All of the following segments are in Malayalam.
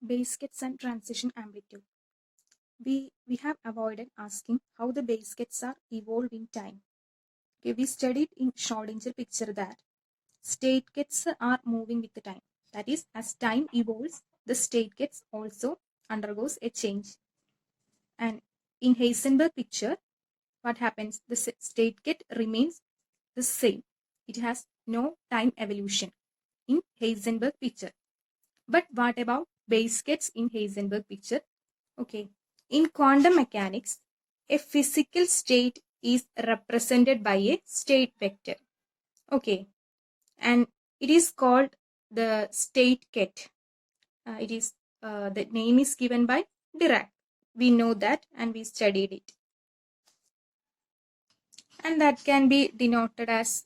Base gets and transition amplitude. We have avoided asking how the base gets are evolved in time. Okay, we studied in Schrodinger picture that state gets are moving with the time. That is, as time evolves, the state gets also undergoes a change. And in Heisenberg picture, what happens? The state get remains the same. It has no time evolution in Heisenberg picture. But what about base gets in Heisenberg picture? Okay. In quantum mechanics, a physical state is represented by a state vector. Okay. And it is called the state ket. The name is given by Dirac. We know that and we studied it. And that can be denoted as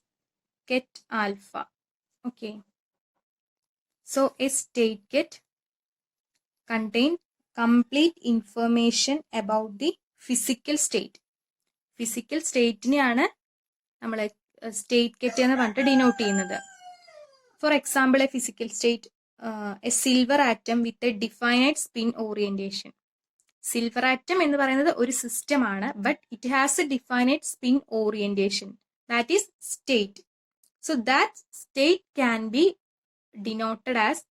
ket alpha. Okay. So a state ket contains complete information about the physical state. Physical സ്റ്റേറ്റിനെയാണ് നമ്മൾ സ്റ്റേറ്റ് കെറ്റ് എന്ന് പറഞ്ഞിട്ട് ഡിനോട്ട് ചെയ്യുന്നത്. For example a physical state a silver atom with a definite spin orientation. Silver atom എന്ന് പറയുന്നത് ഒരു സിസ്റ്റം ആണ്, but it has a definite spin orientation. That is state. So that state can be denoted as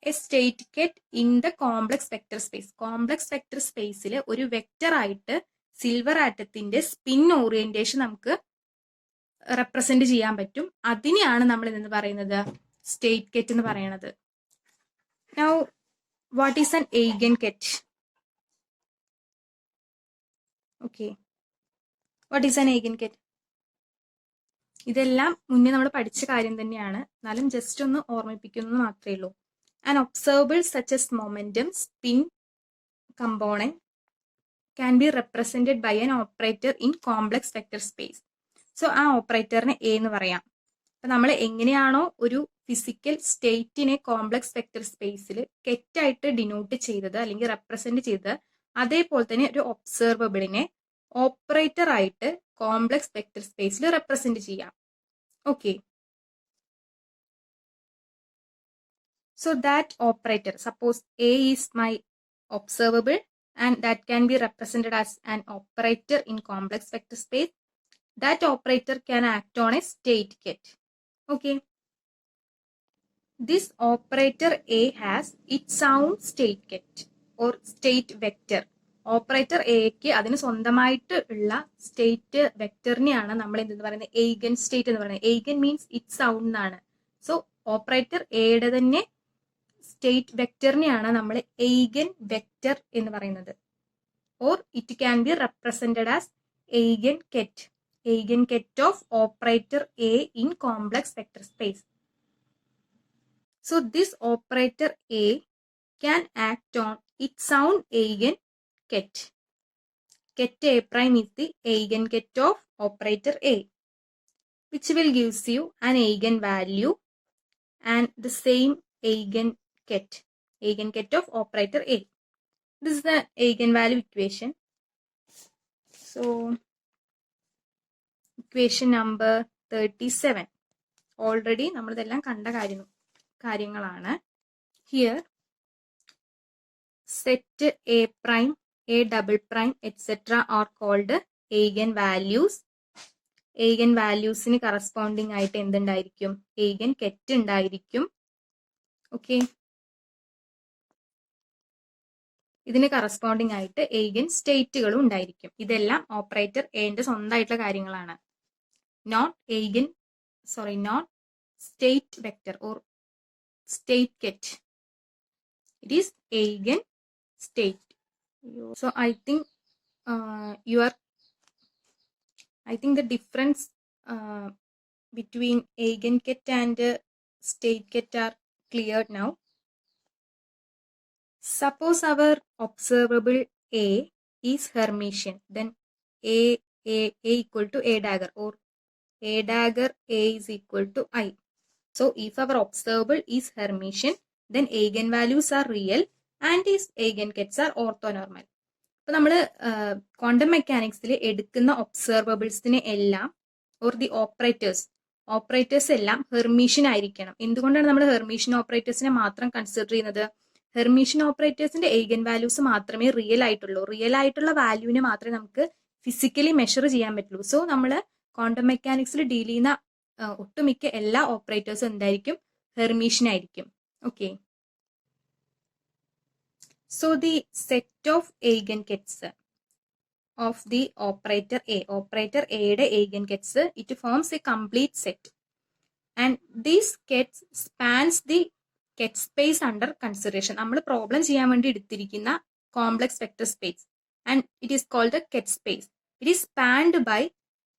a state ket in the complex vector space. Complex vector സ്പേസിൽ ഒരു വെക്ടർ ആയിട്ട് സിൽവർ ആറ്റത്തിന്റെ സ്പിൻ ഓറിയന്റേഷൻ നമുക്ക് റെപ്രസെന്റ് ചെയ്യാൻ പറ്റും. അതിനെയാണ് നമ്മൾ എന്ന് പറയുന്നത് സ്റ്റേറ്റ് കെറ്റ് എന്ന് പറയുന്നത്. Now what is an eigen ket? Okay, what is an eigen ket? ഇതെല്ലാം മുന്നേ നമ്മൾ പഠിച്ച കാര്യം തന്നെയാണ്, എന്നാലും ജസ്റ്റ് ഒന്ന് ഓർമ്മിപ്പിക്കുന്നത് മാത്രമേ ഉള്ളൂ. An observable such as momentum spin component can be represented by an operator in complex vector space. So ആ ഓപ്പറേറ്ററിനെ എ എന്ന് പറയാം. അപ്പൊ നമ്മൾ എങ്ങനെയാണോ ഒരു ഫിസിക്കൽ സ്റ്റേറ്റിനെ കോംപ്ലക്സ് വെക്ടർ സ്പേസിൽ കെറ്റായിട്ട് ഡിനോട്ട് ചെയ്തത് അല്ലെങ്കിൽ റെപ്രസെന്റ് ചെയ്തത്, അതേപോലെ തന്നെ ഒരു ഒബ്സർവബിളിനെ ഓപ്പറേറ്റർ ആയിട്ട് കോംപ്ലക്സ് വെക്ടർ സ്പേസിൽ റെപ്രസെന്റ് ചെയ്യാം. Okay, so that operator, suppose A is my observable and that can be represented as an operator in complex vector space. That operator can act on a state ket. Okay. This operator A has its own state ket or state vector. Operator എക്ക് അതിന് സ്വന്തമായിട്ട് ഉള്ള സ്റ്റേറ്റ് വെക്ടറിനെയാണ് നമ്മൾ എന്തെന്ന് പറയുന്നത് എയ്ഗൻ സ്റ്റേറ്റ് എന്ന് പറയുന്നത്. എയ്ഗൻ മീൻസ് ഇറ്റ്സ് ഔൺ എന്നാണ്. സോ ഓപ്പറേറ്റർ എയുടെ തന്നെ സ്റ്റേറ്റ് വെക്ടറിനെയാണ് നമ്മൾ എയ്ഗൻ വെക്ടർ എന്ന് പറയുന്നത്. Or it can be represented as eigen ket. Eigen ket of operator A in complex vector space. So this operator A can act on its own eigen ket. Ket A prime is the eigenket of operator A, which will gives you an eigenvalue and the same eigenket of operator A. This is the eigenvalue equation. So equation number 37 already നമ്മൾ ഇതെല്ലാം കണ്ട കാര്യങ്ങളാണ്. Here set A prime, A double prime etc. are called eigenvalues. eigen valuesന് കറസ്പോണ്ടിങ് ആയിട്ട് എന്തുണ്ടായിരിക്കും? eigen ket ഉണ്ടായിരിക്കും. ഓക്കെ, ഇതിന് കറസ്പോണ്ടിങ് ആയിട്ട് eigen സ്റ്റേറ്റുകളും ഉണ്ടായിരിക്കും. ഇതെല്ലാം ഓപ്പറേറ്റർ എന്റെ സ്വന്തമായിട്ടുള്ള കാര്യങ്ങളാണ്. Note state vector or state ket. It is eigen state. So I think the difference between eigenket and stateket are cleared now. Suppose our observable A is Hermitian, then A equal to A dagger or A dagger A is equal to I. So if our observable is Hermitian, then eigenvalues are real and its eigenkets are orthonormal. അപ്പോൾ നമ്മൾ ക്വാണ്ടം മെക്കാനിക്സിൽ എടുക്കുന്ന ഒബ്സർവബിൾസിനെ എല്ലാം ഓർ ദി ഓപ്പറേറ്റേഴ്സ് എല്ലാം ഹെർമീഷ്യൻ ആയിരിക്കണം. എന്തുകൊണ്ടാണ് നമ്മൾ ഹെർമീഷ്യൻ ഓപ്പറേറ്റേഴ്സിനെ മാത്രം കൺസിഡർ ചെയ്യുന്നത്? ഹെർമീഷ്യൻ ഓപ്പറേറ്റേഴ്സിന്റെ എയ്ഗൻ വാല്യൂസ് മാത്രമേ റിയൽ ആയിട്ടുള്ളൂ. റിയൽ ആയിട്ടുള്ള വാല്യൂവിനെ മാത്രമേ നമുക്ക് ഫിസിക്കലി മെഷർ ചെയ്യാൻ പറ്റുള്ളൂ. സോ നമ്മൾ ക്വാണ്ടം മെക്കാനിക്സിൽ ഡീൽ ചെയ്യുന്ന ഒട്ടുമിക്ക എല്ലാ ഓപ്പറേറ്റേഴ്സും എന്തായിരിക്കും? ഹെർമീഷ്യൻ ആയിരിക്കും. Okay. So the set of eigenkets of the operator A. Operator A യുടെ eigengets, it forms a complete set. And these kets spans the ket space under consideration. നമ്മൾ പ്രോബ്ലം ചെയ്യാൻ വേണ്ടി എടുത്തിരിക്കുന്ന complex vector space. And it is called the ket space. It is spanned by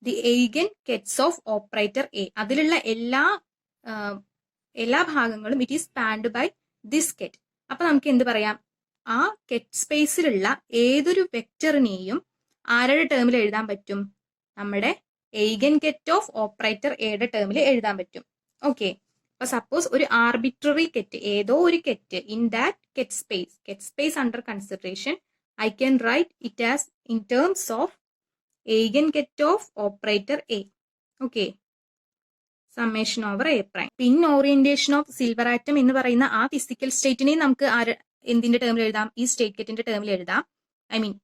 the eigenkets of operator A. അതിലുള്ള എല്ലാ ഭാഗങ്ങളും it is spanned by this ket. അപ്പൊ നമുക്ക് എന്ത് പറയാം? ആ കെറ്റ് സ്പേസിലുള്ള ഏതൊരു വെക്ടറിനെയും ആരുടെ ടേമിൽ എഴുതാൻ പറ്റും? നമ്മുടെ eigengket ഓഫ് ഓപ്പറേറ്റർ എയുടെ ടേമിൽ എഴുതാൻ പറ്റും. ഓക്കെ. അപ്പൊ സപ്പോസ് ഒരു ആർബിട്രറി കെറ്റ്, ഏതോ ഒരു ket in that ket space under consideration, I can write it as in terms of eigengket of operator A. Okay. Summation over A prime. Spin orientation of silver atom എന്ന് പറയുന്ന ആ ഫിസിക്കൽ സ്റ്റേറ്റിനെ നമുക്ക് എന്തിന്റെ ടേമിൽ എഴുതാം? ഈ സ്റ്റേറ്റ് കെറ്റിന്റെ ടേമിൽ എഴുതാം. ഐ മീൻ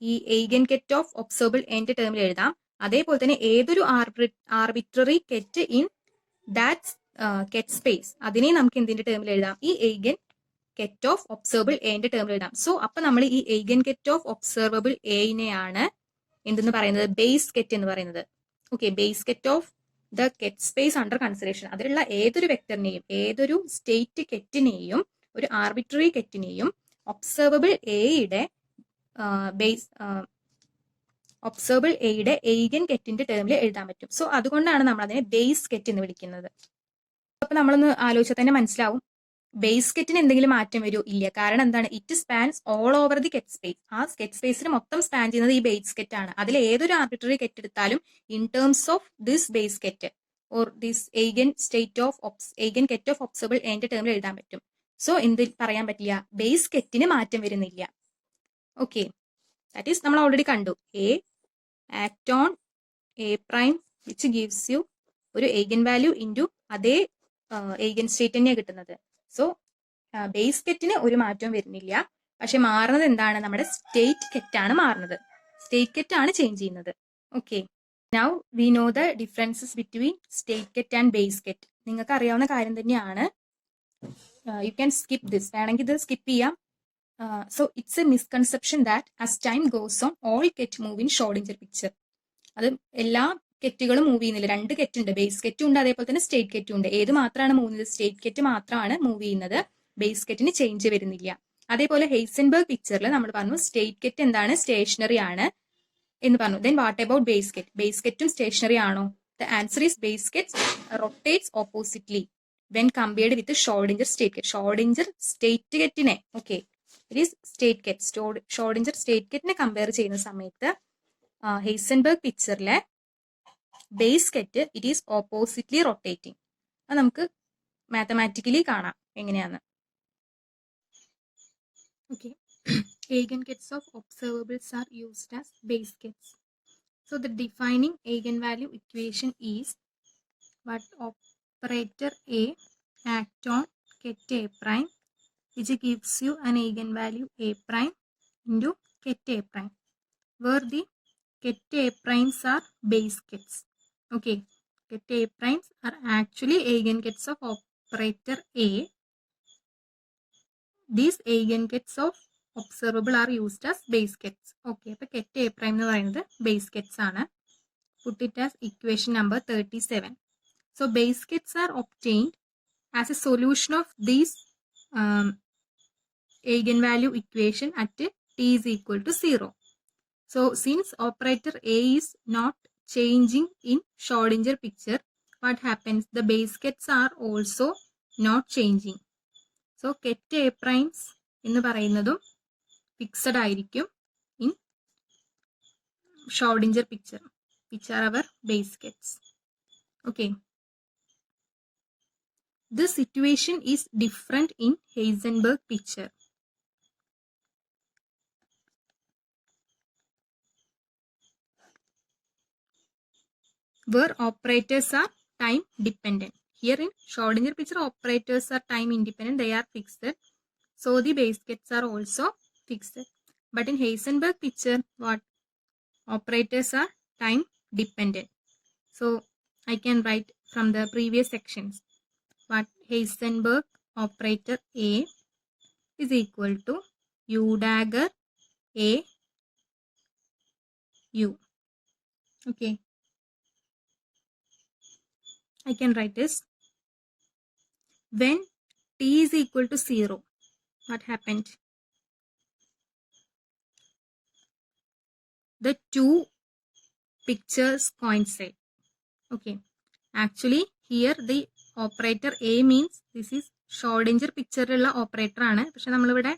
ഈ eigengket ഓഫ് ഒബ്സർവബിൾ എന്റെ ടേമിൽ എഴുതാം. അതേപോലെ തന്നെ ഏതൊരു arbitrary കെറ്റ് in that ket space, അതിനെ നമുക്ക് എന്തിന്റെ ടേമിൽ എഴുതാം? ഈ eigengket ഓഫ് ഒബ്സർവബിൾ എന്റെ ടേമിൽ എഴുതാം. സോ അപ്പൊ നമ്മൾ ഈ eigengket ഓഫ് ഒബ്സർവബിൾ എനെയാണ് എന്തെന്ന് പറയുന്നത്? ബേസ് കെറ്റ് എന്ന് പറയുന്നത്. Okay. Base ket of the ket space under consideration. അതിലുള്ള ഏതൊരു വെക്ടറിനെയും, ഏതൊരു സ്റ്റേറ്റ് കെറ്റിനെയും, ഒരു ആർബിട്രറി കെറ്റിനെയും ഒബ്സർവബിൾ എയുടെ ഒബ്സർവബിൾ എയുടെ eigengketന്റെ ടേമിൽ എഴുതാൻ പറ്റും. സോ അതുകൊണ്ടാണ് നമ്മൾ അതിനെ ബേസ് കെറ്റ് എന്ന് വിളിക്കുന്നത്. അപ്പൊ നമ്മളൊന്ന് ആലോചിച്ചാൽ തന്നെ മനസ്സിലാവും, ബേസ് കെറ്റിന് എന്തെങ്കിലും മാറ്റം വരുമോ? ഇല്ല. കാരണം എന്താണ്? It spans all over the ket space. ആ കെറ്റ് സ്പേസിന് മൊത്തം സ്പാൻ ചെയ്യുന്നത് ഈ ബേസ് കെറ്റ് ആണ്. അതിൽ ഏതൊരു ആർബിട്രറി കെറ്റ് എടുത്താലും in terms of this base ket or this eigengket of observable എന്റെ ടേമിൽ എഴുതാൻ പറ്റും. സോ എന്ത് പറയാൻ പറ്റില്ല? ബേസ് കെറ്റിന് മാറ്റം വരുന്നില്ല. ഓക്കെ. ദാറ്റ് ഈസ് നമ്മൾ ഓൾറെഡി കണ്ടു. A act on A prime which gives you ഒരു eigen വാല്യൂ ഇൻറ്റു അതേ eigen സ്റ്റേറ്റ് തന്നെയാണ് കിട്ടുന്നത്. സോ ബേസ് കെറ്റിന് ഒരു മാറ്റവും വരുന്നില്ല. പക്ഷെ മാറുന്നത് എന്താണ്? നമ്മുടെ സ്റ്റേറ്റ് കെറ്റാണ് മാറുന്നത്. സ്റ്റേറ്റ് കെറ്റാണ് ചേഞ്ച് ചെയ്യുന്നത്. Okay. Now we know the differences between state ket and base ket. നിങ്ങൾക്ക് അറിയാവുന്ന കാര്യം തന്നെയാണ്. You can skip this. വേണമെങ്കിൽ ഇത് സ്കിപ്പ് ചെയ്യാം. So it's a misconception that as time goes on, all ket move in Schrodinger picture. അത് എല്ലാ കെറ്റുകളും മൂവ് ചെയ്യുന്നില്ല. 2 കെറ്റ് ഉണ്ട്. ബേസ് കെറ്റും ഉണ്ട്, അതേപോലെ തന്നെ സ്റ്റേറ്റ് കെറ്റും ഉണ്ട്. ഏത് മാത്രമാണ് മൂവ് ചെയ്യുന്നത്? സ്റ്റേറ്റ് കെറ്റ് മാത്രമാണ് മൂവ് ചെയ്യുന്നത്. ബേസ് കെറ്റിന് ചേഞ്ച് വരുന്നില്ല. അതേപോലെ ഹെയ്സൻബർഗ് പിക്ചറിൽ നമ്മൾ പറഞ്ഞു സ്റ്റേറ്റ് കെറ്റ് എന്താണ്? സ്റ്റേഷനറി ആണ് എന്ന് പറഞ്ഞു. Then what about base ket? Base കെറ്റും സ്റ്റേഷനറി ആണോ? The answer is base ket rotates oppositely when compared with Schrödinger state ket. Schrödinger state കെറ്റിനെ okay it is state ket. Schrödinger state കെറ്റിനെ കമ്പയർ ചെയ്യുന്ന സമയത്ത് ഹെയ്സൻബർഗ് പിക്ചറിലെ base ket it is oppositely rotating. അത് നമുക്ക് മാത്തമാറ്റിക്കലി കാണാം എങ്ങനെയാന്ന്. Okay. eigengets of observables are used as base kets. So the defining eigenvalue equation is what operator A act on ket A prime which gives you an eigenvalue A prime into ket A prime, where the ket A primes are base kets. Okay, ket A primes are actually eigenkets of operator A. These eigenkets of observable are used as base kets. Okay, അപ്പോൾ ket A prime എന്ന് പറയുന്നത് base kets ആണ്. Put it as equation number 37. So base kets are obtained as a solution of these eigenvalue equation at t is equal to 0. So since operator A is not changing in Schrodinger picture, what happens? The base kets are also not changing. So ket A primes എന്ന് പറയുന്നതും ഫിക്സഡ് ആയിരിക്കും in Schrodinger picture, which are our base kets. Okay. This situation is different in Heisenberg picture. Where operators are time dependent. Here in Schrodinger picture, operators are time independent. They are fixed. So the base gets are also fixed. But in Heisenberg picture, what operators are time dependent. So I can write from the previous sections what Heisenberg operator A is equal to U dagger A U. Okay, I can write this. When t is equal to 0, what happened? The two pictures coincide. Okay, actually here the operator A means this is Schrodinger picture ഉള്ള operator ആണ്. പക്ഷെ നമ്മളിവിടെ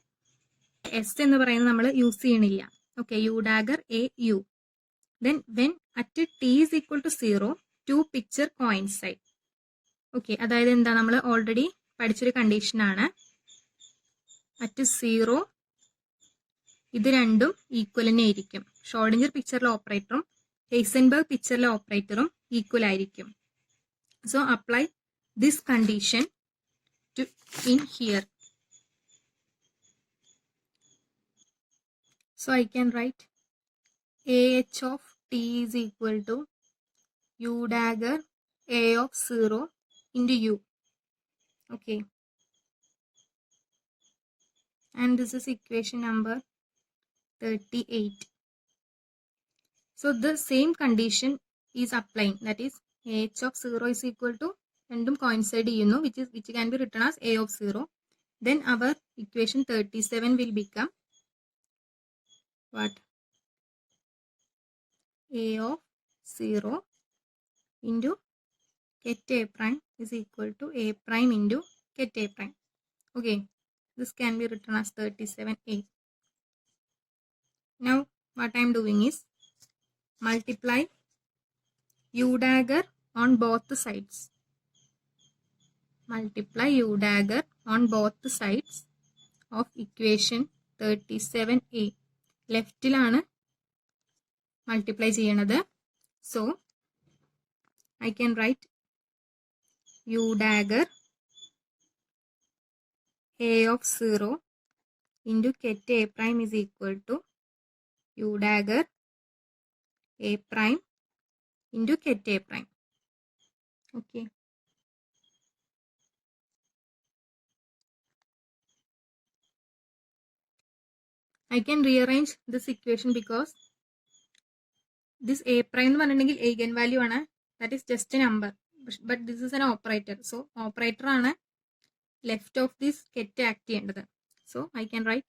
S എന്ന് പറയുന്നത് നമ്മൾ യൂസ് ചെയ്യണില്ല. Okay, U dagger A U. Then when at t is equal to 0, two picture coincide. Okay, അതായത് എന്താ നമ്മൾ ഓൾറെഡി പഠിച്ചൊരു കണ്ടീഷൻ ആണ്. അറ്റ് 0 ഇത് രണ്ടും ഈക്വൽ തന്നെ ആയിരിക്കും. ഷ്രോഡിഞ്ചർ പിക്ചറിലെ ഓപ്പറേറ്ററും ഹെയ്സൻബർഗ് പിക്ചറിലെ ഓപ്പറേറ്ററും ഈക്വൽ ആയിരിക്കും. So apply this condition to in here. So I can write AH of t is equal to U dagger A of 0 into U. Okay. And this is equation number 38. So the same condition is applying, that is AH of 0 is equal to random coincide ചെയ്യുന്നു, which can be written as A of 0. Then our equation 37 will become what? A of 0 into get A prime is equal to A prime into get A prime. Okay, this can be written as 37A. Now what I am doing is multiply U dagger on both sides. Multiply U dagger on both sides of equation 37A. ലെഫ്റ്റിലാണ് മൾട്ടിപ്ലൈ ചെയ്യണത്. So I can write U dagger A of 0 into get A prime is equal to U dagger A prime into get A prime. Okay. I can rearrange this equation because this A prime എന്ന് പറഞ്ഞിട്ടുണ്ടെങ്കിൽ eigen value ആണ്. That is just a number. But this is an operator. So operator ആണ് left of this get act ചെയ്യേണ്ടത്. So I can write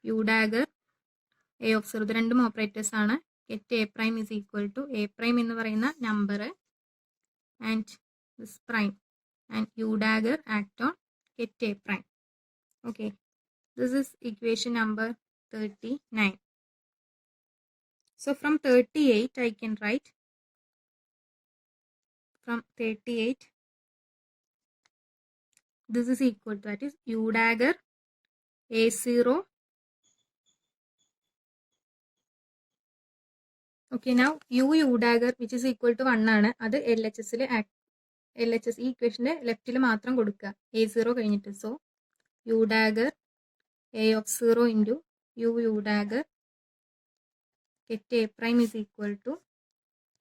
U dagger A of 0. ഇത് രണ്ടും ഓപ്പറേറ്റേഴ്സ് ആണ്. Get A prime is equal to A prime എന്ന് പറയുന്ന number and this prime and U dagger act on get A prime. Okay. This is equation number 39. So from 38 I can write from 38 this is equal to, that is U dagger A0. Okay, now U dagger which is equal to 1 ആണ്. അത് LHS ഈ ഇക്വേഷന്റെ ലെഫ്റ്റിൽ മാത്രം കൊടുക്കുക, A0 കഴിഞ്ഞിട്ട്. So U dagger A of 0 into U dagger get A prime is equal to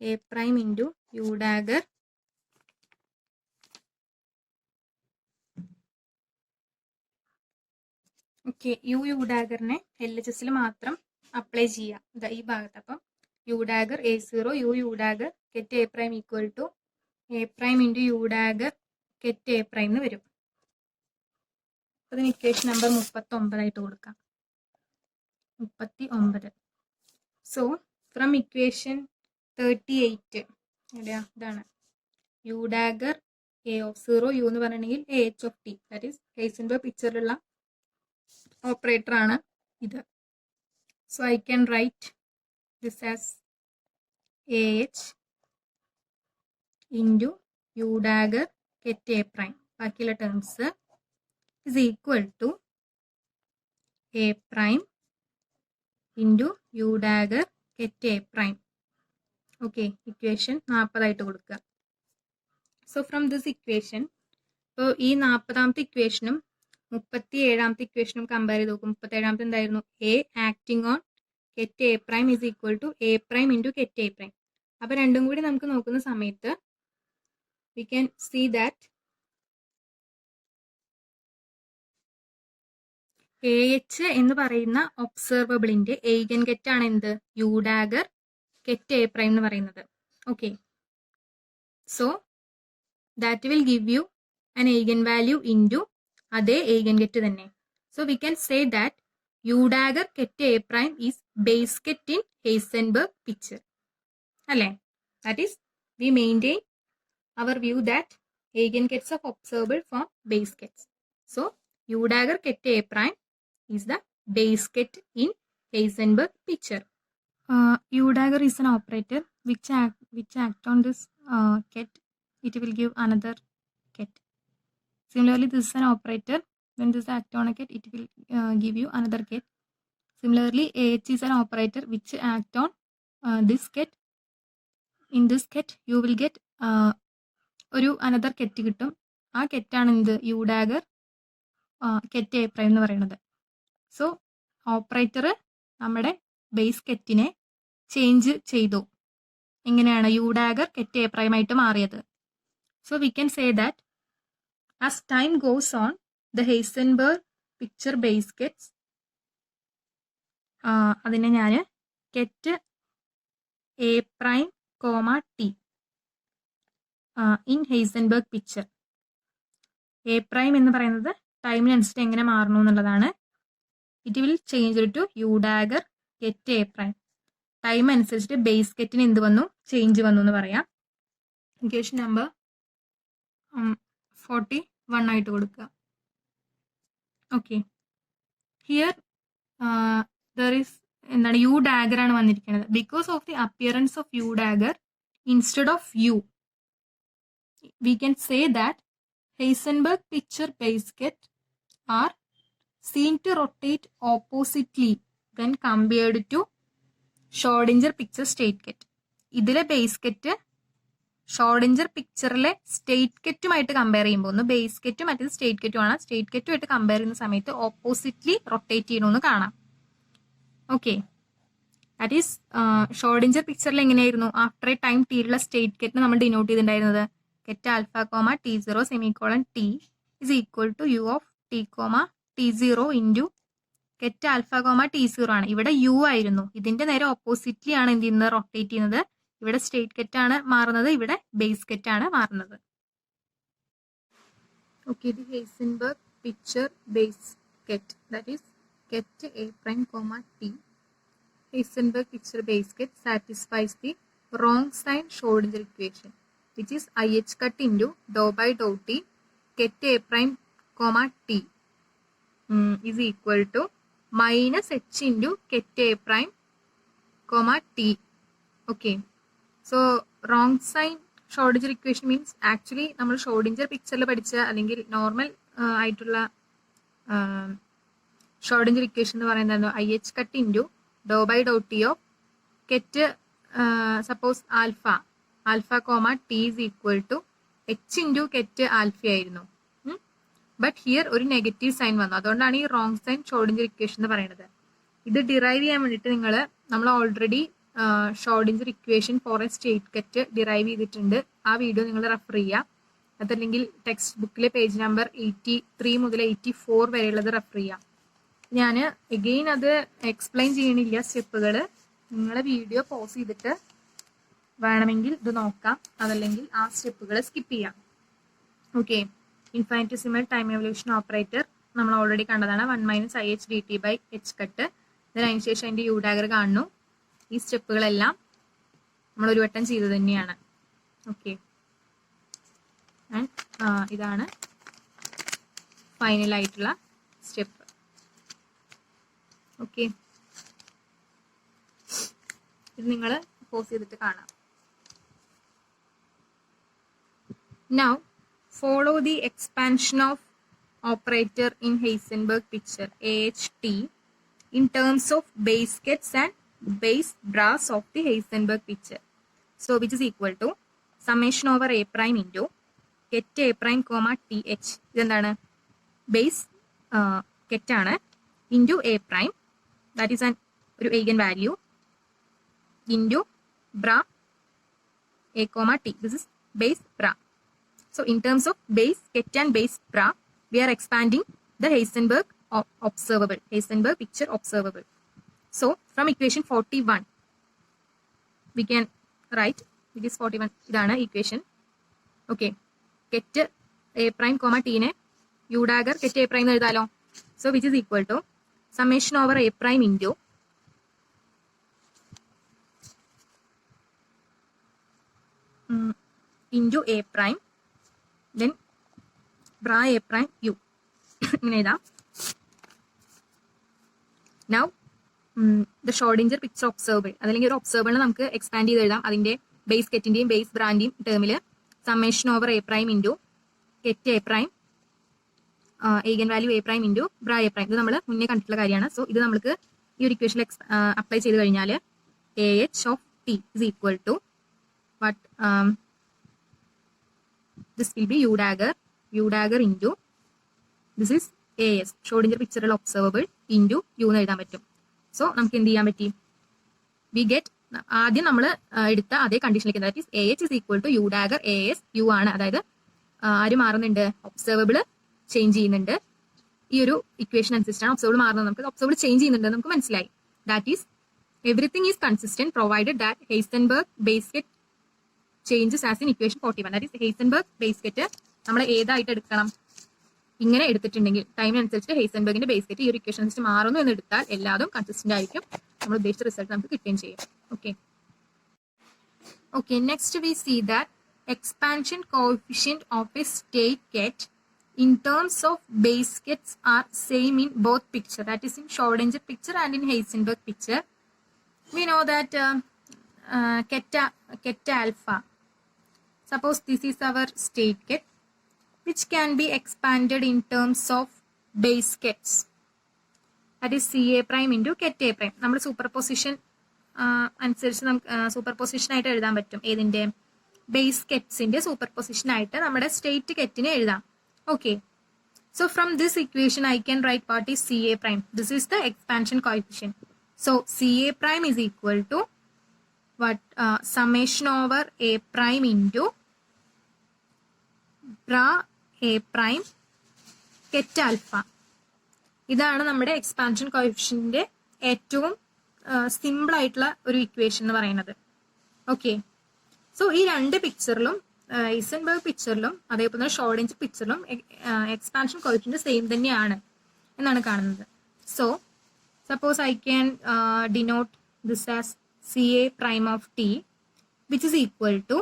A prime into U dagger okay. U daggerനെ LHSൽ മാത്രം അപ്ലൈ ചെയ്യുക ഈ ഭാഗത്ത്. അപ്പം U dagger A0 U dagger get A prime equal to A prime into U dagger get A prime എന്ന് വരും. അതിന് ഇക്വേഷൻ നമ്പർ 39 ആയിട്ട് കൊടുക്കാം. 39. സോ ഫ്രം ഇക്വേഷൻ 38 എവിടെയാ, ഇതാണ് U dagger A of 0 U എന്ന് പറഞ്ഞിട്ടുണ്ടെങ്കിൽ AH of t, that is Heisenberg പിക്ചറിലുള്ള ഓപ്പറേറ്റർ ആണ് ഇത്. So I can write this as AH into U dagger get A prime, ബാക്കിയുള്ള terms is equal to A prime into U dagger get A prime. Okay, equation 40 ആയിട്ട് കൊടുക്കുക. സോ ഫ്രം ദിസ് ഇക്വേഷൻ, ഇപ്പോൾ ഈ 40ാമത്തെ ഇക്വേഷനും 37ാമത്തെ ഇക്വേഷനും കമ്പയർ ചെയ്ത് നോക്കും. 37ാമത്തെ എന്തായിരുന്നു? A acting on ket A prime is equal to A prime into ket A prime. അപ്പൊ രണ്ടും കൂടി നമുക്ക് നോക്കുന്ന സമയത്ത് we can see that H എന്ന് പറയുന്ന ഒബ്സർവബിളിന്റെ എയ്ഗൻ ഗെറ്റ് ആണ് എന്ത്? U dagger ket A prime എന്ന് പറയുന്നത്. Okay, so that will give you an eigenvalue into അതേ eigen get തന്നെ. So we can say that U dagger get A prime is base get in Heisenberg picture. അല്ലേ? That is, we maintain our view that eigengets of observable form base gets. So U dagger get A prime is the base get in Heisenberg picture. U dagger is an operator which act on this get. It will give another get. Similarly, this is an operator. When this act on a get, it will give you another get. Similarly, AH is an operator which act on this get. In this get, you will get ഒരു another get കിട്ടും. ആ കെറ്റാണ് എന്ത്? യു ഡാഗർ കെറ്റ് എ പ്രൈം എന്ന് പറയുന്നത്. സോ ഓപ്പറേറ്റർ നമ്മുടെ ബേസ് കെറ്റിനെ ചേഞ്ച് ചെയ്തു. എങ്ങനെയാണ് യു ഡാഗർ കെറ്റ് എ പ്രൈം ആയിട്ട് മാറിയത്? So we can say that as time goes on, the Heisenberg picture base gets അതിനെ ഞാൻ get A prime, T in Heisenberg picture. A prime എന്ന് പറയുന്നത് ടൈമിനനുസരിച്ച് എങ്ങനെ മാറണം എന്നുള്ളതാണ്. It will change to U dagger ket A prime. Time അനുസരിച്ചിട്ട് ബേസ് ഗെറ്റിന് എന്ത് വന്നു? ചേഞ്ച് വന്നു എന്ന് പറയാം. ഇക്വേഷൻ നമ്പർ 41 ആയിട്ട് കൊടുക്കുക. ഓക്കെ, ഹിയർ ദർ ഈസ് എന്താണ്? യു ഡാഗർ ആണ് വന്നിരിക്കുന്നത്. Because of the appearance of U dagger instead of U, we can say that Heisenberg picture base get are seen to rotate oppositely when compared to Schrodinger picture state get. ഇതിലെ ബേസ് ഗെറ്റ് ഷോർഡിഞ്ചർ പിക്ചറിലെ സ്റ്റേറ്റ് ഗെറ്റുമായിട്ട് കമ്പയർ ചെയ്യുമ്പോൾ, ഒന്ന് ബേസ് ഗെറ്റും മറ്റേത് സ്റ്റേറ്റ് ഗെറ്റും ആണ്. സ്റ്റേറ്റ് ഗെറ്റുമായിട്ട് കമ്പയർ ചെയ്യുന്ന സമയത്ത് ഓപ്പോസിറ്റ്ലി റൊട്ടേറ്റ് ചെയ്യണമെന്ന് കാണാം. ഓക്കെ, ദാറ്റ് ഈസ് ഷോർഡിഞ്ചർ പിക്ചറിൽ എങ്ങനെയായിരുന്നു? ആഫ്റ്റർ എ ടൈം ടിയിലുള്ള സ്റ്റേറ്റ് ഗെറ്റിന് നമ്മൾ ഡിനോട്ട് ചെയ്തിട്ടുണ്ടായിരുന്നത് ket alpha comma T0 semicolon T is equal to U of T comma T0 into ket alpha comma T0 ആണ്. ഇവിടെ യു ആയിരുന്നു. ഇതിന്റെ നേരെ ഓപ്പോസിറ്റ്ലി ആണ് എന്ത് ചെയ്യുന്നത്? റൊട്ടേറ്റ് ചെയ്യുന്നത്. ഇവിടെ സ്റ്റേറ്റ് ഗെറ്റ് ആണ് മാറുന്നത്, ഇവിടെ ബേസ് ഗെറ്റ് ആണ് മാറുന്നത്. Okay, the Heisenberg picture base ket, that is ket A prime comma T. Heisenberg picture base ket satisfies the wrong sign Schrodinger equation which is IH cut into dou by dou t get a prime comma t is equal to minus h into get a prime comma t. Okay, so wrong sign Schrodinger equation means actually നമ്മൾ Schrodinger പിക്ചറിൽ പഠിച്ച അല്ലെങ്കിൽ നോർമൽ ആയിട്ടുള്ള Schrodinger equation എന്ന് പറയുന്നത് IH cut into dou by dou t of get suppose alpha comma t is equal to h into get alpha ആയിരുന്നു. ബട്ട് ഹിയർ ഒരു നെഗറ്റീവ് സൈൻ വന്നു. അതുകൊണ്ടാണ് ഈ റോങ് സൈൻ ഷ്രോഡിഞ്ചർ ഇക്വേഷൻ എന്ന് പറയുന്നത്. ഇത് ഡിറൈവ് ചെയ്യാൻ വേണ്ടിയിട്ട് നമ്മൾ already Schrodinger equation for a state ket derive ചെയ്തിട്ടുണ്ട്. ആ വീഡിയോ നിങ്ങൾ റെഫർ ചെയ്യുക. അതല്ലെങ്കിൽ ടെക്സ്റ്റ് ബുക്കിലെ പേജ് നമ്പർ 83 മുതൽ 84 വരെയുള്ളത് റെഫർ ചെയ്യാം. ഞാൻ എഗെയിൻ അത് എക്സ്പ്ലെയിൻ ചെയ്യണില്ല സ്റ്റെപ്പുകൾ. നിങ്ങളെ വീഡിയോ പോസ് ചെയ്തിട്ട് വേണമെങ്കിൽ ഇത് നോക്കാം, അതല്ലെങ്കിൽ ആ സ്റ്റെപ്പുകൾ സ്കിപ്പ് ചെയ്യാം. ഓക്കെ, ഇൻഫൈനിറ്റിസിമൽ ടൈം എവല്യൂഷൻ ഓപ്പറേറ്റർ നമ്മൾ ഓൾറെഡി കണ്ടതാണ്. 1 - IH dt by h cut. അതിനുശേഷം അതിൻ്റെ യു ഡാഗർ കാണുന്നു. ഈ സ്റ്റെപ്പുകളെല്ലാം നമ്മൾ ഒരു വട്ടം ചെയ്തത് തന്നെയാണ്. ഓക്കെ, ആൻഡ് ഇതാണ് ഫൈനൽ ആയിട്ടുള്ള സ്റ്റെപ്പ്. ഓക്കെ, ഇത് നിങ്ങൾ പോസ് ചെയ്തിട്ട് കാണാം. Now, follow the expansion of operator in Heisenberg picture AHT in terms of base gets and base brass of the Heisenberg picture. So, which is equal to summation over A prime into get A prime comma TH. ഇതെന്താണ്? ബേസ് കെറ്റാണ് into A prime that is ഒരു eigen value into bra a comma t. This is base bra. So in terms of base ket and base bra, we are expanding the Heisenberg observable, Heisenberg picture observable. So from equation 41, we can write, it is 41, idana equation. Okay, ket a prime comma t ne u dagger ket a prime ezhudalo. So which is equal to summation over a prime into a prime then bra a prime u. ഇങ്ങനെ എഴുതാം. Now the Schrodinger picture observable അതല്ലെങ്കിൽ ഒരു ഒബ്സർവബിളിനെ നമുക്ക് എക്സ്പാൻഡ് ചെയ്ത് എഴുതാം. അതിന്റെ ബേസ് കെറ്റിന്റെയും ബേസ് ബ്രാന്റെയും ടേമിൽ summation over A prime into ket A prime eigen value A prime into bra A prime. ഇത് നമ്മൾ മുന്നേ കണ്ടിട്ടുള്ള കാര്യമാണ്. സോ ഇത് നമുക്ക് ഈ ഒരു ഇക്വേഷനിൽ അപ്ലൈ ചെയ്ത് കഴിഞ്ഞാൽ A H of T is equal to what this will be u dagger into this is as Schrodinger picture observable into u എന്ന് എഴുതാൻ പറ്റും. സോ നമുക്ക് എന്ത് ചെയ്യാൻ പറ്റി, വി ഗെറ്റ് ആദ്യം നമ്മൾ എടുത്ത അതേ കണ്ടീഷനിലേക്ക്, that is A H is equal to U dagger A S U ആണ്. അതായത് ആര് മാറുന്നുണ്ട്, ഒബ്സർവബിള് ചേഞ്ച് ചെയ്യുന്നുണ്ട്. ഈ ഒരു ഇക്വേഷൻ അനുസരിച്ചാണ് ഒബ്സർവബിൾ മാറുന്നത്. നമുക്ക് ഒബ്സർവബിൾ ചേഞ്ച് ചെയ്യുന്നുണ്ട് നമുക്ക് മനസ്സിലായി. That is everything is consistent provided that Heisenberg base ket changes as in equation 41. That is Heisenberg base ket നമ്മൾ ഏതായിട്ട് എടുക്കണം, ഇങ്ങനെ എടുത്തിട്ടുണ്ടെങ്കിൽ ടൈമിനനുസരിച്ച് ഹെയ്സൻബർഗിന്റെ ബേസ് കെറ്റ് ഈ ഒരു ഇക്വേഷൻ അനുസരിച്ച് മാറുന്നു എന്ന് എടുത്താൽ എല്ലാതും കൺസിസ്റ്റന്റ് ആയിരിക്കും, നമ്മൾ ഉദ്ദേശിച്ച റിസൾട്ട് നമുക്ക് കിട്ടുകയും ചെയ്യും. Okay next we see that expansion coefficient of A state ket in terms of base kets are same in both picture, that is in Schrodinger picture and in Heisenberg picture. We know that ket alpha, suppose this is our state ket which can be expanded in terms of base kets, that is ca prime into ket a prime. നമ്മൾ സൂപ്പർപൊസിഷൻ അനുസരിച്ച് നമുക്ക് സൂപ്പർപൊസിഷൻ ആയിട്ട് എഴുതാൻ പറ്റും. ഏതിന്റെ, ബേസ് കെറ്റ്സിന്റെ സൂപ്പർപൊസിഷൻ ആയിട്ട് നമ്മുടെ സ്റ്റേറ്റ് കെറ്റിനെ എഴുതാം. Okay, so from this equation I can write what is Ca prime. This is the expansion coefficient. So Ca prime is equal to what, summation over A prime into bra A prime ket alpha. ഇതാണ് നമ്മുടെ എക്സ്പാൻഷൻ കോഎഫിഷ്യന്റിന്റെ ഏറ്റവും സിമ്പിൾ ആയിട്ടുള്ള ഒരു ഇക്വേഷൻ എന്ന് പറയുന്നത്. ഓക്കെ, സോ ഈ രണ്ട് പിക്ചറിലും ഹൈസൻബർഗ് പിക്ചറിലും അതേപോലെ തന്നെ ഷ്രോഡിഞ്ചർ പിക്ചറിലും എക്സ്പാൻഷൻ കോഎഫിഷ്യന്റ് സെയിം തന്നെയാണ് എന്നാണ് കാണുന്നത്. So suppose I can denote this as C A prime of T which is equal to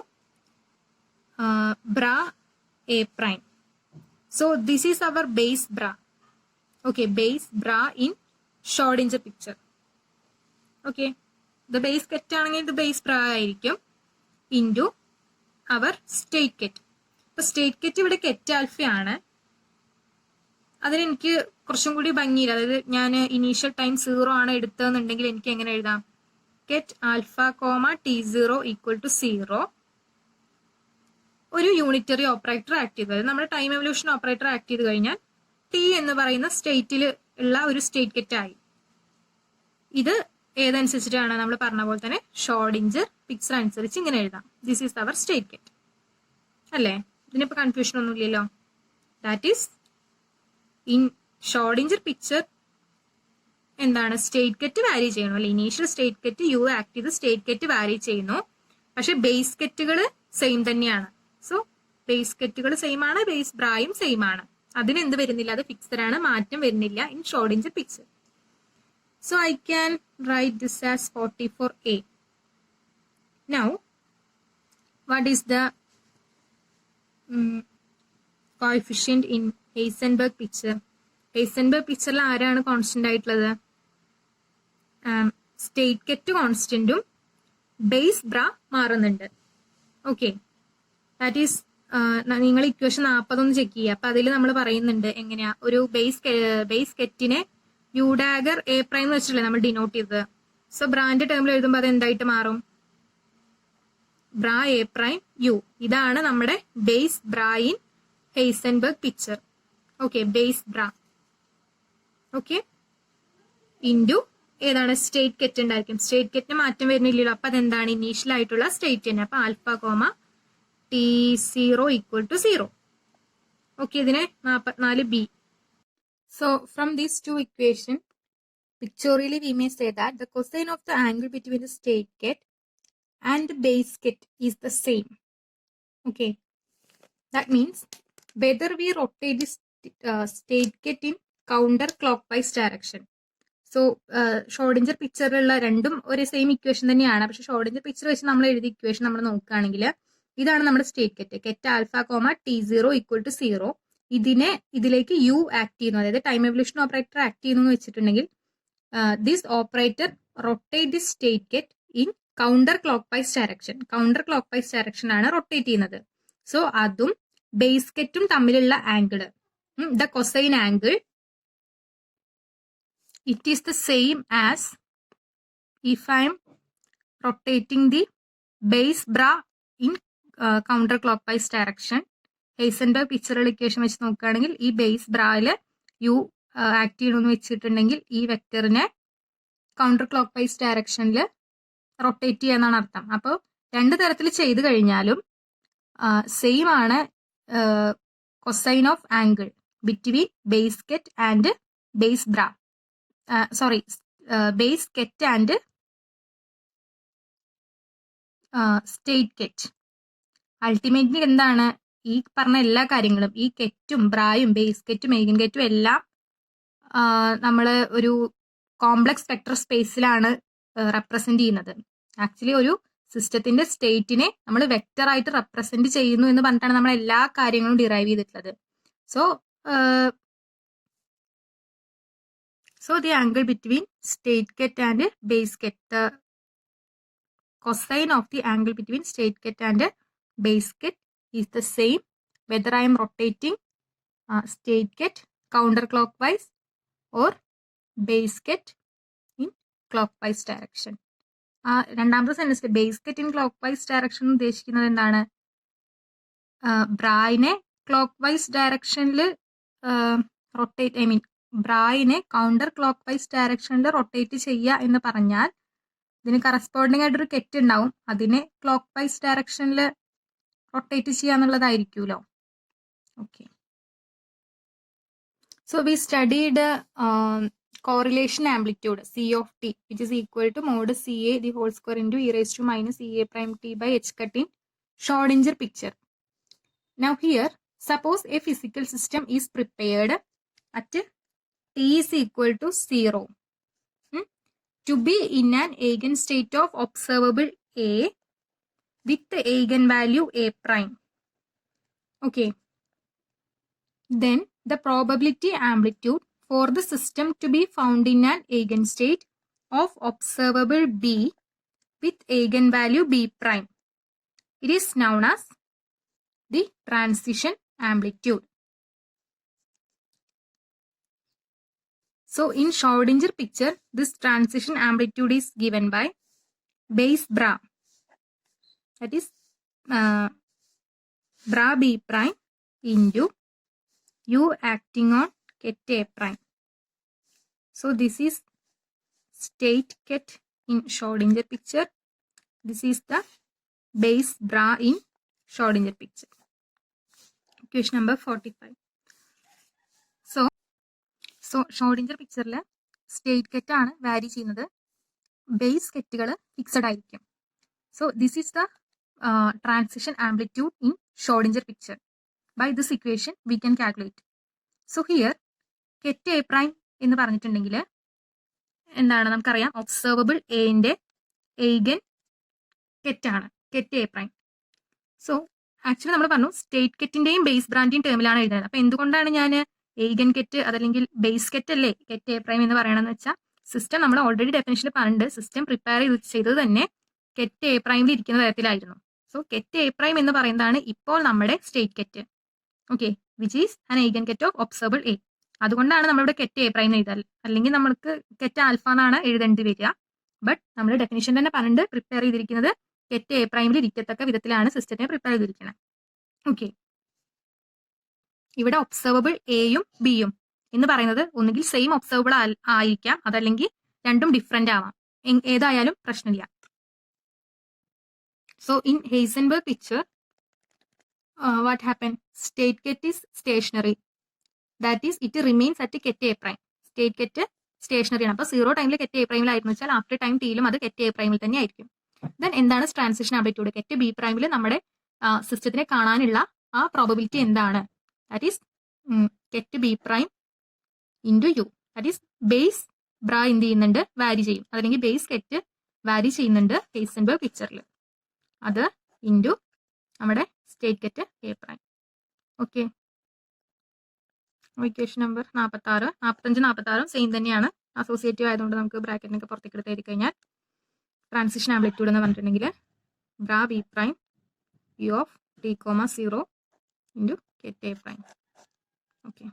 bra A prime. So this is our base bra. Okay, base bra in Schrödinger picture. Okay, ഇത് ബേസ് കെറ്റ് ആണെങ്കിൽ ഇത് ബേസ് ബ്ര ആയിരിക്കും ഇൻറ്റു അവർ സ്റ്റേറ്റ് കെറ്റ്. ഇപ്പൊ സ്റ്റേറ്റ് കെറ്റ് ഇവിടെ കെറ്റ് ആൽഫയാണ്. അതിനെനിക്ക് കുറച്ചും കൂടി ഭംഗിയില്ല, അതായത് ഞാൻ ഇനീഷ്യൽ ടൈം 0 ആണ് എടുത്തതെന്നുണ്ടെങ്കിൽ എനിക്ക് എങ്ങനെ എഴുതാം, ket alpha comma T 0 equal to 0, ഒരു യൂണിറ്ററി ഓപ്പറേറ്റർ ആക്ട് ചെയ്തു. അതായത് നമ്മുടെ ടൈം എവല്യൂഷൻ ഓപ്പറേറ്റർ ആക്ട് ചെയ്ത് കഴിഞ്ഞാൽ ടി എന്ന് പറയുന്ന സ്റ്റേറ്റിൽ ഉള്ള ഒരു സ്റ്റേറ്റ് കെറ്റ് ആയി. ഇത് ഏതനുസരിച്ചിട്ടാണ്, നമ്മൾ പറഞ്ഞ പോലെ തന്നെ ഷ്രോഡിഞ്ചർ പിക്ചർ അനുസരിച്ച് ഇങ്ങനെ എഴുതാം. ദിസ് ഈസ് അവർ സ്റ്റേറ്റ് കെറ്റ് അല്ലേ, ഇതിനിപ്പോ കൺഫ്യൂഷൻ ഒന്നും ഇല്ലല്ലോ. That is in Schrödinger picture എന്താണ്, സ്റ്റേറ്റ് കെറ്റ് വാരി ചെയ്യണം അല്ലെ, ഇനീഷ്യൽ സ്റ്റേറ്റ് കെറ്റ് യു ആക്ട് ചെയ്ത് സ്റ്റേറ്റ് കെറ്റ് വാരി ചെയ്യുന്നു. പക്ഷെ ബേസ് കെറ്റുകൾ സെയിം തന്നെയാണ്. സോ ബേസ് കെറ്റുകൾ സെയിം ആണ്, ബേസ് ബ്രായും സെയിം ആണ്. അതിന് എന്ത് വരുന്നില്ല, അത് ഫിക്സഡ് ആണ്, മാറ്റം വരുന്നില്ല in Schrödinger picture. So I can write this as 44a. Now, what is the coefficient in Heisenberg picture? Heisenberg picture la ആരാണ് കോൺസ്റ്റന്റ് ആയിട്ടുള്ളത്, സ്റ്റേറ്റ് കെറ്റ് കോൺസ്റ്റന്റും ബേസ് ബ്ര മാറുന്നുണ്ട്. ഓക്കെ, ദാറ്റ് ഈസ് നിങ്ങൾ ഇക്വേഷൻ 40 ചെക്ക് ചെയ്യുക. അപ്പൊ അതിൽ നമ്മൾ പറയുന്നുണ്ട് എങ്ങനെയാ ഒരു ബേസ് കെറ്റിനെ യു ഡാഗർ എ പ്രൈം എന്ന് വെച്ചിട്ടില്ലേ നമ്മൾ ഡിനോട്ട് ചെയ്തത്. സോ ബ്രാന്റെ ടേമിൽ എഴുതുമ്പോൾ അത് എന്തായിട്ട് മാറും, ബ്ര എ പ്രൈം യു. ഇതാണ് നമ്മുടെ base bra in Heisenberg picture. Okay, base bra. Okay, into ഏതാണ് സ്റ്റേറ്റ് ഗെറ്റ് ഉണ്ടായിരിക്കും. സ്റ്റേറ്റ് ഗെറ്റിന് മാറ്റം വരുന്നില്ലല്ലോ, അപ്പൊ അതെന്താണ് ഇനീഷ്യൽ ആയിട്ടുള്ള സ്റ്റേറ്റ് തന്നെ. അപ്പൊ alpha comma T0 equal to 0. Okay, ഇതിനെ 44B. So from these two equations, pictorially we may say that the cosine of the angle between the state gate and the base gate is the same. Okay, that means whether we rotate this state gate in counterclockwise direction. So Schrödinger പിക്ചറിലുള്ള രണ്ടും ഒരു സെയിം ഇക്വേഷൻ തന്നെയാണ്. പക്ഷെ ഷോർഡിഞ്ചർ പിക്ചർ വെച്ച് നമ്മൾ എഴുതിയ ഇക്വേഷൻ നമ്മൾ നോക്കുകയാണെങ്കിൽ ഇതാണ് നമ്മുടെ state ket. Ket alpha comma T0 equal to 0. ഇതിലേക്ക് യു ആക്ട് ചെയ്യുന്നു, അതായത് ടൈം എവല്യൂഷൻ ഓപ്പറേറ്റർ ആക്ട് ചെയ്യുന്നു എന്ന് വെച്ചിട്ടുണ്ടെങ്കിൽ this operator rotate this state get in counter clock vice direction. Counter clock vice direction ആണ് റൊട്ടേറ്റ് ചെയ്യുന്നത്. സോ അതും ബേസ് ഗെറ്റും തമ്മിലുള്ള angle, the cosine angle, it is the same as if I am rotating the base bra in counterclockwise direction. Heisenberg പിക്ചറൽ ഇക്വേഷൻ വെച്ച് നോക്കുകയാണെങ്കിൽ ഈ ബേസ് ബ്രായിൽ യു ആക്ട് ചെയ്യണമെന്ന് വെച്ചിട്ടുണ്ടെങ്കിൽ ഈ വെക്ടറിനെ കൗണ്ടർ ക്ലോക്ക് വൈസ് ഡയറക്ഷനിൽ റൊട്ടേറ്റ് ചെയ്യാന്നാണ് അർത്ഥം. അപ്പോൾ രണ്ട് തരത്തിൽ ചെയ്ത് കഴിഞ്ഞാലും സെയിം ആണ് cosine of angle between base get and base bra. Base get and state get. Ultimately എന്താണ് ഈ പറഞ്ഞ എല്ലാ കാര്യങ്ങളും, ഈ ഗെറ്റും ബ്രായും ബേസ് ഗെറ്റും ഏഗൻ ഗെറ്റും എല്ലാം നമ്മൾ ഒരു കോംപ്ലക്സ് വെക്ടർ സ്പേസിലാണ് റെപ്രസെന്റ് ചെയ്യുന്നത്. ആക്ച്വലി ഒരു സിസ്റ്റത്തിന്റെ സ്റ്റേറ്റിനെ നമ്മൾ വെക്ടർ ആയിട്ട് റെപ്രസെന്റ് ചെയ്യുന്നു എന്ന് പറഞ്ഞിട്ടാണ് നമ്മൾ എല്ലാ കാര്യങ്ങളും ഡിറൈവ് ചെയ്തിട്ടുള്ളത്. So the angle between state gate and base gate, the cosine of the angle between state gate and base gate is the same whether I am rotating state gate counterclockwise or base gate in clockwise direction. രണ്ടാമത്തെ സെന്റൻസിൽ base ket in clockwise direction ഉദ്ദേശിക്കുന്നത് എന്താണ്? ബ്രായിനെ ക്ലോക്ക് വൈസ് ഡയറക്ഷനിൽ ബ്രായിനെ കൗണ്ടർ ക്ലോക്ക് വൈസ് ഡയറക്ഷനിൽ റൊട്ടേറ്റ് ചെയ്യുക എന്ന് പറഞ്ഞാൽ ഇതിന് കറസ്പോണ്ടിങ് ആയിട്ടൊരു കെറ്റ് ഉണ്ടാവും, അതിനെ ക്ലോക്ക് വൈസ് ഡയറക്ഷനിൽ റൊട്ടേറ്റ് ചെയ്യുക എന്നുള്ളതായിരിക്കുമല്ലോ. Okay, so we studied correlation amplitude C of t which is equal to mod CA the whole square into e raised to minus EA prime t by h cut in Schrodinger picture. Now here, suppose a physical system is prepared at t is equal to 0 to be in an eigenstate of observable A with the eigenvalue A prime. Okay, then the probability amplitude for the system to be found in an eigenstate of observable B with eigenvalue B prime, it is known as the transition amplitude. So in Schrodinger picture, this transition amplitude is given by base bra, that is bra B prime into U acting on get A prime. So this is state get in Schrodinger picture. This is the base bra in Schrodinger picture. Question number 45. So Schrodinger picture le state get ആണ് വാരി ചെയ്യുന്നത്, ബേസ് ഗെറ്റുകൾ ഫിക്സഡ് ആയിരിക്കും. So this is the transition amplitude in Schrodinger picture. By this equation we can calculate. So here get A prime എന്ന് പറഞ്ഞിട്ടുണ്ടെങ്കിൽ എന്താണ് നമുക്കറിയാം, ഒബ്സർവബിൾ എന്റെ എയ്ഗൻ ഗെറ്റാണ് ket A prime. So actually നമ്മൾ പറഞ്ഞു സ്റ്റേറ്റ് ഗെറ്റിന്റെയും ബേസ് ബ്രാൻഡിന്റെയും ടേമിലാണ് എഴുതുന്നത്. അപ്പൊ എന്തുകൊണ്ടാണ് ഞാൻ എയ്ഗൻ ഗെറ്റ് അതല്ലെങ്കിൽ ബേസ് ഗെറ്റ് അല്ലേ ഗെറ്റ് എ പ്രൈം എന്ന് പറയണമെന്ന് വെച്ചാൽ സിസ്റ്റം നമ്മൾ ഓൾറെഡി ഡെഫിനിഷനിൽ പറഞ്ഞിട്ട് സിസ്റ്റം പ്രിപ്പയർ ചെയ്തത് തന്നെ ഗെറ്റ് എ പ്രൈമിൽ ഇരിക്കുന്ന തരത്തിലായിരുന്നു. സോ ഗെറ്റ് എ പ്രൈം എന്ന് പറയുന്നതാണ് ഇപ്പോൾ നമ്മുടെ state get. Okay, which is an eigen get of observable A. അതുകൊണ്ടാണ് നമ്മളിവിടെ ഗെറ്റ് എ പ്രൈം എഴുതാൽ, അല്ലെങ്കിൽ നമ്മൾക്ക് ഗെറ്റ് ആൽഫ എന്നാണ് എഴുതേണ്ടി വരിക. ബട്ട് നമ്മൾ ഡെഫിനിഷൻ തന്നെ പറഞ്ഞിട്ട് പ്രിപ്പയർ ചെയ്തിരിക്കുന്നത് ഗെറ്റ് എ പ്രൈമിൽ ഇരിക്കത്തക്ക വിധത്തിലാണ് സിസ്റ്റത്തിനെ പ്രിപ്പയർ ചെയ്തിരിക്കുന്നത്. ഓക്കെ, ഇവിടെ ഒബ്സർവബിൾ എയും ബിയും എന്ന് പറയുന്നത് ഒന്നുകിൽ സെയിം ഒബ്സർവബിൾ ആയിരിക്കാം, അതല്ലെങ്കിൽ രണ്ടും ഡിഫറെന്റ് ആവാം. ഏതായാലും പ്രശ്നമില്ല. So in Heisenberg picture what happened? State ket is stationary. That is, it remains at ket a prime. State ket stationary ആണ്. അപ്പോൾ 0 ടൈമിൽ കെറ്റ് എ പ്രൈമിലായിരുന്നു വെച്ചാൽ ആഫ്റ്റർ ടൈം ടിയിലും അത് കെറ്റ് എ പ്രൈമിൽ തന്നെ ആയിരിക്കും. ദെൻ എന്താണ് ട്രാൻസിഷൻ ആംപ്ലിറ്റ്യൂഡ്? കെറ്റ് ബി പ്രൈമിൽ നമ്മുടെ സിസ്റ്റത്തിനെ കാണാനുള്ള ആ പ്രോബബിലിറ്റി എന്താണ്? That is ket B prime into U. That is base bra എന്ത് ചെയ്യുന്നുണ്ട്? വാരി ചെയ്യും. അതല്ലെങ്കിൽ ബേസ് കെറ്റ് വാരി ചെയ്യുന്നുണ്ട് ഹെയ്സൻബർഗ് പിക്ചറിൽ. അത് ഇൻറ്റു നമ്മുടെ state ket A prime. Okay, equation number 45, 45, 46 same തന്നെയാണ്. അസോസിയേറ്റീവ് ആയതുകൊണ്ട് നമുക്ക് ബ്രാക്കറ്റിനൊക്കെ പുറത്തേക്ക് എടുത്ത് എഴുതി കഴിഞ്ഞാൽ ട്രാൻസിഷൻ ആംപ്ലിറ്റ്യൂഡ് എന്ന് പറഞ്ഞിട്ടുണ്ടെങ്കിൽ bra B prime U of T comma 0 into ket A prime. Okay.